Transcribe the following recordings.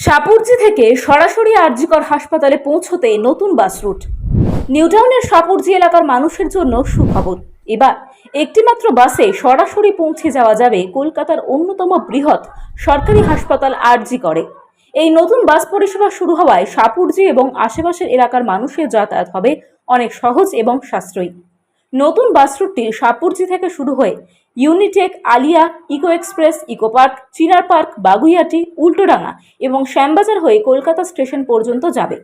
সাপুরজি থেকে সরাসরি আরজিকর হাসপাতালে পৌঁছতে নতুন বাস রুট। নিউটাউনের সাপুরজি এলাকার মানুষের জন্য সুখবর। এবার একটিমাত্র বাসে সরাসরি পৌঁছে যাওয়া যাবে কলকাতার অন্যতম বৃহৎ সরকারি হাসপাতাল আরজিকরে। এই নতুন বাস পরিষেবা শুরু হওয়ায় সাপুরজি এবং আশেপাশের এলাকার মানুষের যাতায়াত হবে অনেক সহজ এবং সাশ্রয়ী। নতুন বাস রুটটি সাপুরজি থেকে শুরু হয়ে Unitech, Alia, eco express, eco park, Chinar park, Baguiati, Ultadanga এবং শ্যামবাজার হয়ে কলকাতা স্টেশন পর্যন্ত যাবে।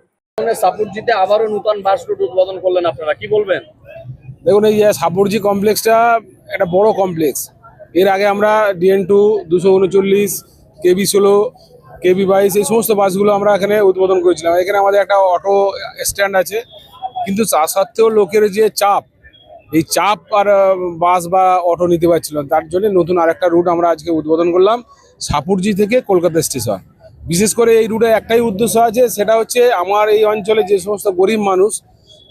সাপুরজিতে আবারও নতুন বাস রুট উদ্বোধন করলেন, আপনারা কি বলবেন? দেখুন, এই যে সাপুরজি কমপ্লেক্সটা একটা বড় কমপ্লেক্স। এর আগে আমরা DN2, 239, KB16, KB22 এই সমস্ত বাসগুলো আমরা এখানে উদ্বোধন করেছিলাম। এখানে আমাদের একটা অটো স্ট্যান্ড আছে, কিন্তু তা সত্ত্বেও লোকের যে চাপ, এই চাপ আর বাস বা অটো নিতে পারছিল না। তার জন্য নতুন আরেকটা রুট আমরা আজকে উদ্বোধন করলাম, সাপুরজি থেকে কলকাতা স্টেশন। বিশেষ করে এই রুটে একটাই উদ্দেশ্য আছে, সেটা হচ্ছে আমার এই অঞ্চলে যে সমস্ত গরিব মানুষ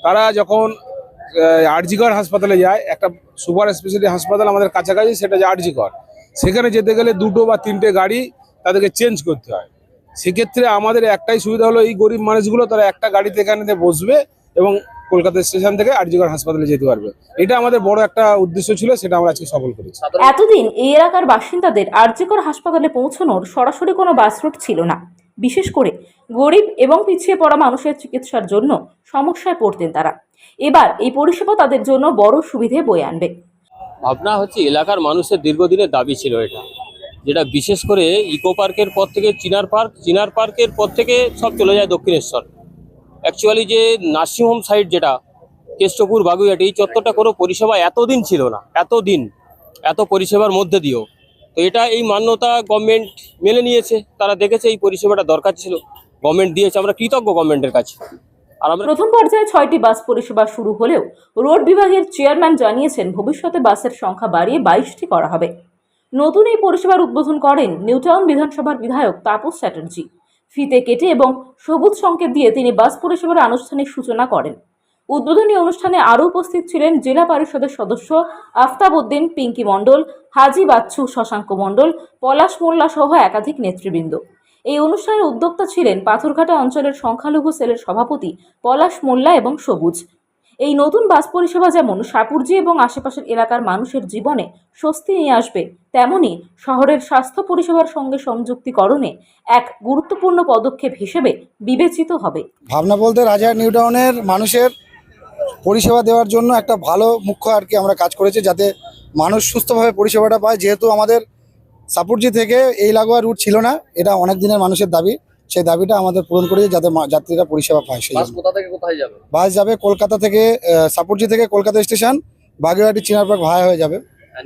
তারা যখন আরজিকর হাসপাতালে যায়, একটা সুপার স্পেশালিটি হাসপাতাল আমাদের কাছাকাছি, সেটা যে আরজিকর, সেখানে যেতে গেলে 2 বা 3টে গাড়ি তাদেরকে চেঞ্জ করতে হয়। সেক্ষেত্রে আমাদের একটাই সুবিধা হলো, এই গরিব মানুষগুলো তারা একটা গাড়িতে এখানে বসবে এবং কলকাতা স্টেশন থেকে আরজিকর হাসপাতালে যেতে পারবে। এটা আমাদের বড় একটা উদ্দেশ্য ছিল, সেটা আমরা আজকে সফল করেছি। এতদিন এই এলাকার বাসিন্দাদের আরজিকর হাসপাতালে পৌঁছানোর সরাসরি কোনো বাস রুট ছিল না। বিশেষ করে গরিব এবং পিছিয়ে পড়া মানুষের চিকিৎসার জন্য সমস্যায় পড়তেন তারা। এবার এই পরিষেবা তাদের জন্য বড় সুবিধে বয়ে আনবে। ভাবনা হচ্ছে, এলাকার মানুষের দীর্ঘদিনের দাবি ছিল এটা, যেটা বিশেষ করে ইকো পার্কের পর থেকে চিনার পার্কের পর থেকে সব চলে যায় দক্ষিণেশ্বর। অ্যাকচুয়ালি যে নার্সিংহোম সাইড, যেটা কেষ্টপুর, বাগুইয়াটি, এই চত্বরটা কোনো পরিষেবা এতদিন ছিল না, এত পরিষেবার মধ্যে দিয়েও। তো এটা এই মান্যতা গভর্নমেন্ট মেনে নিয়েছে, তারা দেখেছে এই পরিষেবাটা দরকার ছিল, গভর্নমেন্ট দিয়েছে, আমরা কৃতজ্ঞ গভর্নমেন্টের কাছে। আর আমরা প্রথম পর্যায়ে 6টি বাস পরিষেবা শুরু হলেও রোড বিভাগের চেয়ারম্যান জানিয়েছেন ভবিষ্যতে বাসের সংখ্যা বাড়িয়ে 22টি করা হবে। নতুন এই পরিষেবার উদ্বোধন করেন নিউটাউন বিধানসভার বিধায়ক তাপস চ্যাটার্জি। ফিতে কেটে এবং সবুজ সংকেত দিয়ে তিনি বাস পরিষেবার আনুষ্ঠানিক সূচনা করেন। উদ্বোধনী অনুষ্ঠানে আরও উপস্থিত ছিলেন জেলা পরিষদের সদস্য আফতাব উদ্দিন, পিঙ্কি মণ্ডল, হাজি বাচ্চু, শশাঙ্ক মণ্ডল, পলাশ মোল্লা সহ একাধিক নেতৃবৃন্দ। এই অনুষ্ঠানের উদ্যোক্তা ছিলেন পাথরঘাটা অঞ্চলের সংখ্যালঘু সেলের সভাপতি পলাশ মোল্লা এবং সবুজ। এই নতুন বাস পরিষেবা যেমন সাপুরজি এবং আশেপাশের এলাকার মানুষের জীবনে স্বস্তি নিয়ে আসবে, তেমনি শহরের স্বাস্থ্য পরিষেবার সঙ্গে সংযুক্তিকরণে এক গুরুত্বপূর্ণ পদক্ষেপ হিসেবে বিবেচিত হবে। ভাবনা বলতে রাজার নিউটাউনের মানুষের পরিষেবা দেওয়ার জন্য একটা ভালো মুখ্য আর কি আমরা কাজ করেছি, যাতে মানুষ সুস্থভাবে পরিষেবাটা পায়। যেহেতু আমাদের সাপুরজি থেকে এই লাগোয়া রুট ছিল না, এটা অনেক দিনের মানুষের দাবি, সেই দাবিটা আমাদের পূরণ করেছে যাতে যাত্রীরা পরিষেবা পায়। সেই বাস কোথা থেকে কোথায় যাবে? বাস যাবে কলকাতা থেকে, সাপুরজি থেকে কলকাতা স্টেশন, বাগুইয়াটি, চিনার পার্ক ভাড়া হয়ে যাবে।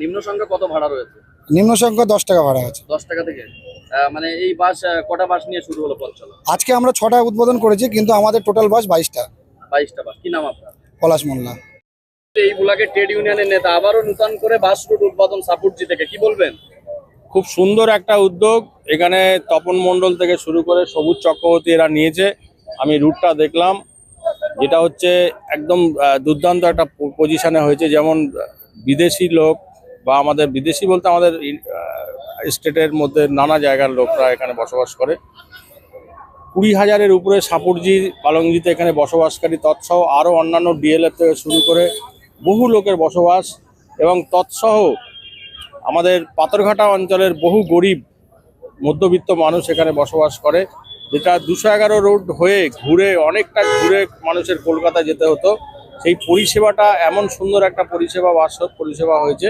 নিম্ন সংখ্যা কত ভাড়া রয়েছে? নিম্ন সংখ্যা 10 টাকা ভাড়া আছে। 10 টাকা থেকে মানে এই বাস কটা বাস নিয়ে শুরু হলো পথ চলা? আজকে আমরা 6টা উদ্বোধন করেছি, কিন্তু আমাদের টোটাল বাস 22টা। 22টা বাস। কি নাম আপনার? পলাশ মোল্লা। এই ব্লকের ট্রেড ইউনিয়নের নেতা, আবারও নতুন করে বাস রুট উদ্বোধন সাপুরজি থেকে, কি বলবেন? খুব সুন্দর একটা উদ্যোগ। এখানে তপন মণ্ডল থেকে শুরু করে সবুজ চক্রবর্তী এরা নিয়েছে। আমি রুটটা দেখলাম, যেটা হচ্ছে একদম দুর্দান্ত একটা পজিশনে হয়েছে। যেমন বিদেশি লোক বা আমাদের বিদেশি বলতে আমাদের স্টেটের মধ্যে নানা জায়গার লোকরা এখানে বসবাস করে। 20,000-এর উপরে সাপুরজি, পালংজিতে এখানে বসবাসকারী, তৎসহ আরও অন্যান্য DLF থেকে শুরু করে বহু লোকের বসবাস, এবং তৎসহ আমাদের পাথরঘাটা অঞ্চলের বহু গরিব মধ্যবিত্ত মানুষ এখানে বসবাস করে, যেটা 211 রোড হয়ে অনেকটা ঘুরে মানুষের কলকাতা যেতে হতো। সেই পরিষেবাটা এমন সুন্দর একটা পরিষেবা, বাস পরিষেবা হয়েছে।